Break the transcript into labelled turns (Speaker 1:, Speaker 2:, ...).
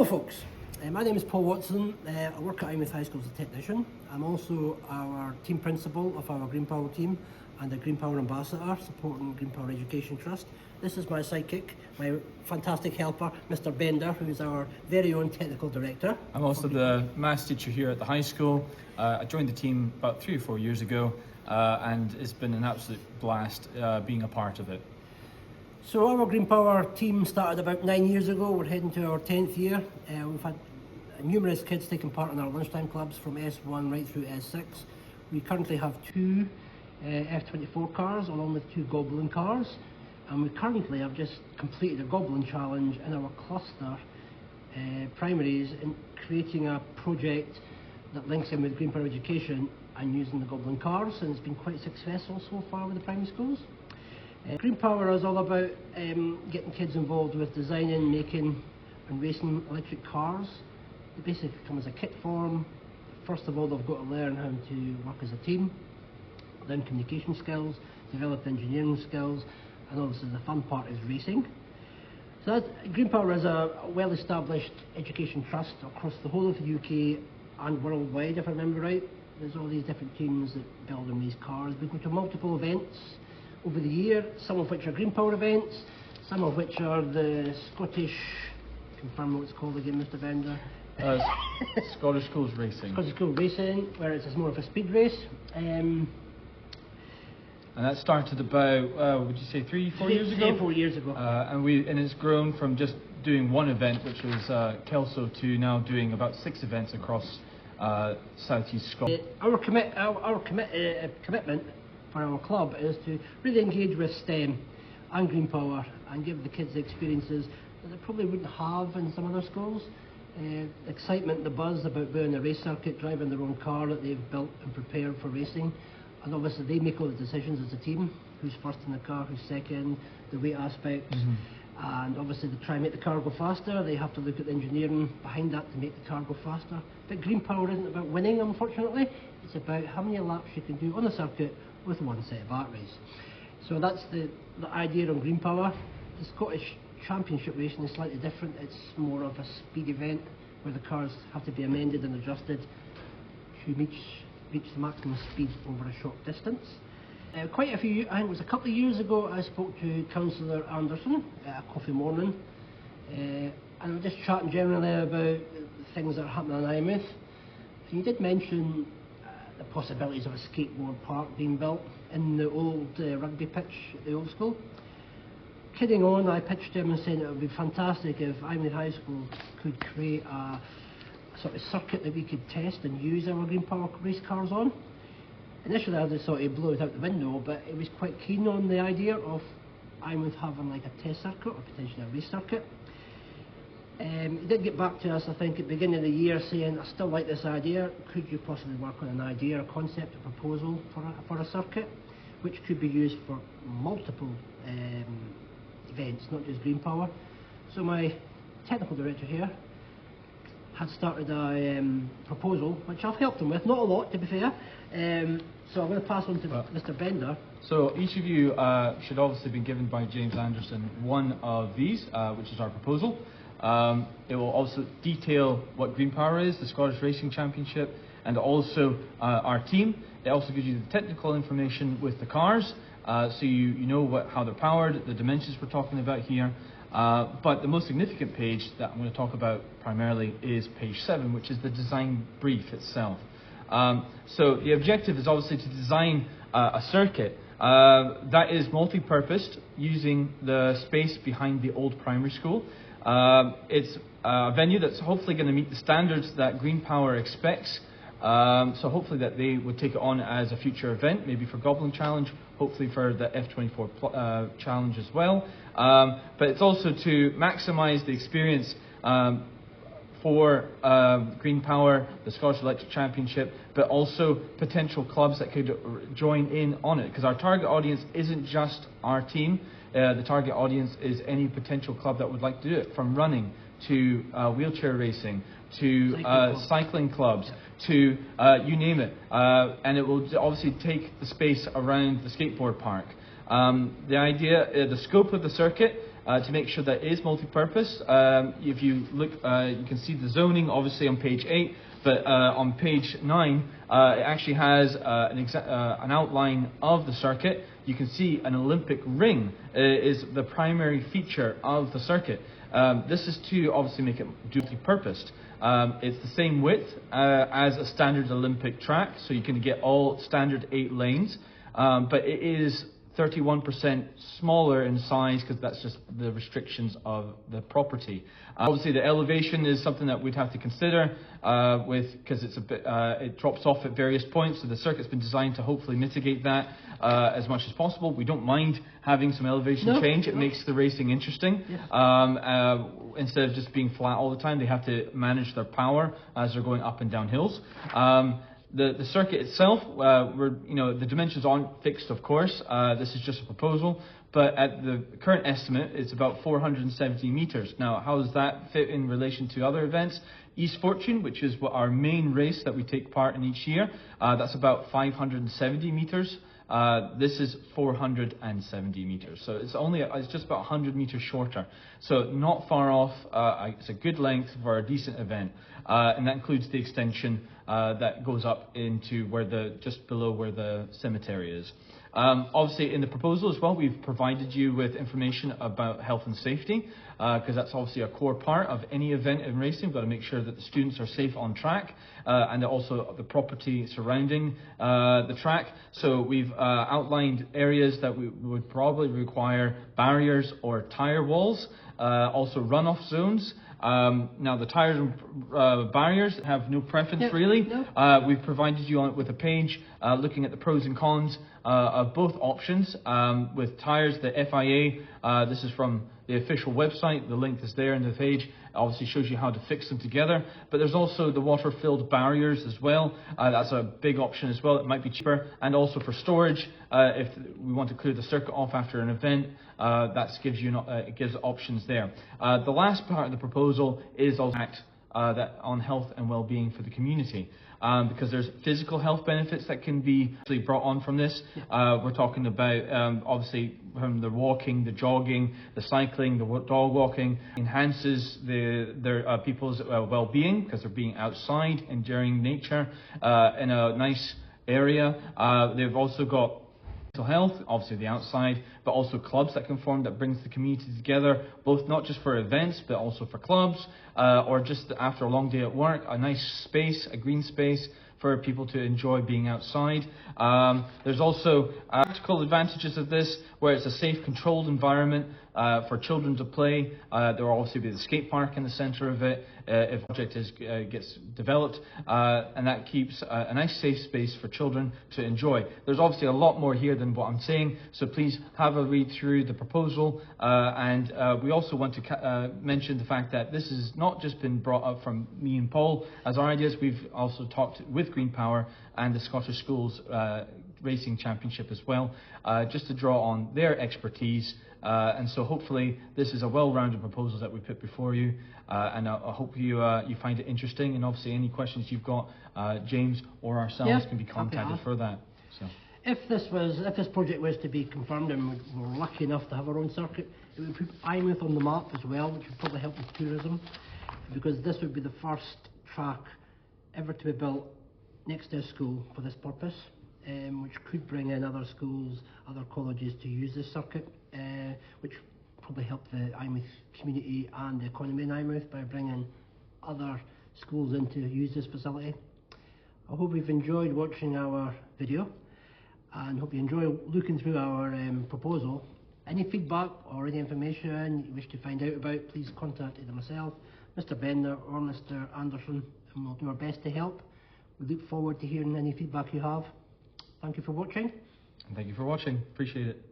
Speaker 1: folks, my name is Paul Watson. I work at High School as a technician. I'm also our team principal of our Green Power team and a Green Power ambassador supporting Green Power Education Trust. This is my sidekick, my fantastic helper, Mr. Bender, who is our very own technical director.
Speaker 2: I'm also the maths teacher here at the high school. I joined the team about 3 or 4 years ago, and it's been an absolute blast being a part of it.
Speaker 1: So our Green Power team started about 9 years ago. We're heading to our 10th year. We've had numerous kids taking part in our lunchtime clubs from S1 right through S6. We currently have 2 F24 cars along with 2 Goblin cars, and we currently have just completed a Goblin challenge in our cluster primaries in creating a project that links in with Green Power Education and using the Goblin cars, and it's been quite successful so far with the primary schools. Green Power is all about getting kids involved with designing, making and racing electric cars. They basically come as a kit form. First of all, they've got to learn how to work as a team, learn communication skills, develop engineering skills, and obviously the fun part is racing. So Green Power is a well-established education trust across the whole of the UK and worldwide, if I remember right. There's all these different teams that build and race cars. We go to multiple events over the year, some of which are Green Power events, some of which are the Scottish, confirm what it's called again, Mr. Bender.
Speaker 2: Scottish Schools Racing.
Speaker 1: Scottish Schools Racing, where it's more of a speed race.
Speaker 2: And that started about, would you say 3-4 years ago?
Speaker 1: 4 years ago.
Speaker 2: And it's grown from just doing one event, which was Kelso, to now doing about 6 events across South East Scotland.
Speaker 1: Our commitment for our club is to really engage with STEM and Green Power and give the kids the experiences that they probably wouldn't have in some other schools. The excitement, the buzz about being a race circuit, driving their own car that they've built and prepared for racing. And obviously they make all the decisions as a team, who's first in the car, who's second, the weight aspects. And obviously to try and make the car go faster, they have to look at the engineering behind that to make the car go faster. But Green Power isn't about winning, unfortunately. It's about how many laps you can do on the circuit with one set of batteries. So that's the idea on Green Power. The Scottish Championship racing is slightly different. It's more of a speed event where the cars have to be amended and adjusted to reach the maximum speed over a short distance. Quite a few, I think it was a couple of years ago, I spoke to Councillor Anderson at a coffee morning, and we were just chatting generally about things that are happening in Eyemouth. And he did mention the possibilities of a skateboard park being built in the old rugby pitch at the old school. Kidding on, I pitched him and said it would be fantastic if Eyemouth High School could create a sort of circuit that we could test and use our Green Power race cars on. Initially I just thought he'd blow it out the window, but he was quite keen on the idea of Eyemouth having like a test circuit or potentially a race circuit. He did get back to us, I think, at the beginning of the year saying, I still like this idea, could you possibly work on an idea, a concept, a proposal for a circuit, which could be used for multiple events, not just Green Power. So my technical director here had started a proposal, which I've helped him with, not a lot to be fair. So I'm going to pass on to Mr. Bender.
Speaker 2: So each of you should obviously be given by James Anderson one of these, which is our proposal. It will also detail what Green Power is, the Scottish Racing Championship, and also our team. It also gives you the technical information with the cars, so you know how they're powered, the dimensions we're talking about here. But the most significant page that I'm going to talk about primarily is page 7, which is the design brief itself. So the objective is obviously to design a circuit that is multi-purposed using the space behind the old primary school. It's a venue that's hopefully going to meet the standards that Green Power expects. So hopefully that they would take it on as a future event, maybe for Goblin Challenge, hopefully for the F24 Challenge as well. But it's also to maximise the experience for Green Power, the Scottish Electric Championship, but also potential clubs that could join in on it. Because our target audience isn't just our team, the target audience is any potential club that would like to do it, from running to wheelchair racing, to cycling clubs, to you name it. And it will obviously take the space around the skateboard park. The idea, the scope of the circuit to make sure that it is multi-purpose. If you look, you can see the zoning obviously on page 8, but on page 9 it actually has an outline of the circuit. You can see an Olympic ring is the primary feature of the circuit. This is to obviously make it multi-purposed. It's the same width as a standard Olympic track, so you can get all standard 8 lanes, but it is 31% smaller in size because that's just the restrictions of the property. Obviously, the elevation is something that we'd have to consider because it's a bit, it drops off at various points. So the circuit's been designed to hopefully mitigate that as much as possible. We don't mind having some elevation change. It makes the racing interesting. Yeah. Instead of just being flat all the time, they have to manage their power as they're going up and down hills. The circuit itself, the dimensions aren't fixed, of course. This is just a proposal, but at the current estimate, it's about 470 metres. Now, how does that fit in relation to other events? East Fortune, which is our main race that we take part in each year, that's about 570 metres. This is 470 metres, so it's just about 100 metres shorter. So not far off. It's a good length for a decent event, and that includes the extension that goes up into just below where the cemetery is. Obviously, in the proposal as well, we've provided you with information about health and safety, because that's obviously a core part of any event in racing. We've got to make sure that the students are safe on track, and also the property surrounding the track. So we've outlined areas that we would probably require barriers or tyre walls, also runoff zones. Now the tyres and barriers have no preference really. No. We've provided you with a page looking at the pros and cons of both options. With tyres, the FIA, this is from the official website, the link is there in the page, obviously shows you how to fix them together. But there's also the water-filled barriers as well. That's a big option as well. It might be cheaper, and also for storage, if we want to clear the circuit off after an event, that gives options there. The last part of the proposal is also on health and well-being for the community. Because there's physical health benefits that can be actually brought on from this. We're talking about obviously from the walking, the jogging, the cycling, the dog walking, enhances their people's well-being because they're being outside, enjoying nature in a nice area. They've also got mental health, obviously the outside, but also clubs that can form that brings the community together, both not just for events but also for clubs, or just after a long day at work, a nice space, a green space for people to enjoy being outside. There's also practical advantages of this, where it's a safe, controlled environment for children to play. There will obviously be the skate park in the centre of it if the project gets developed, and that keeps a nice safe space for children to enjoy. There's obviously a lot more here than what I'm saying, so please have a read through the proposal, and we also want to mention the fact that this has not just been brought up from me and Paul as our ideas. We've also talked with Green Power and the Scottish Schools Racing Championship as well, just to draw on their expertise, and so hopefully this is a well-rounded proposal that we put before you, and I hope you find it interesting, and obviously any questions you've got, James or ourselves can be contacted for that. So.
Speaker 1: If this project was to be confirmed and we're lucky enough to have our own circuit, it would put Eyemouth on the map as well, which would probably help with tourism, because this would be the first track ever to be built next to a school for this purpose, which could bring in other schools, other colleges to use this circuit, which probably help the Eyemouth community and the economy in Eyemouth by bringing other schools in to use this facility. I hope you've enjoyed watching our video, and hope you enjoy looking through our proposal. Any feedback or any information you wish to find out about, please contact either myself, Mr. Bender or Mr. Anderson, and we'll do our best to help. We look forward to hearing any feedback you have. Thank you for watching.
Speaker 2: And thank you for watching. Appreciate it.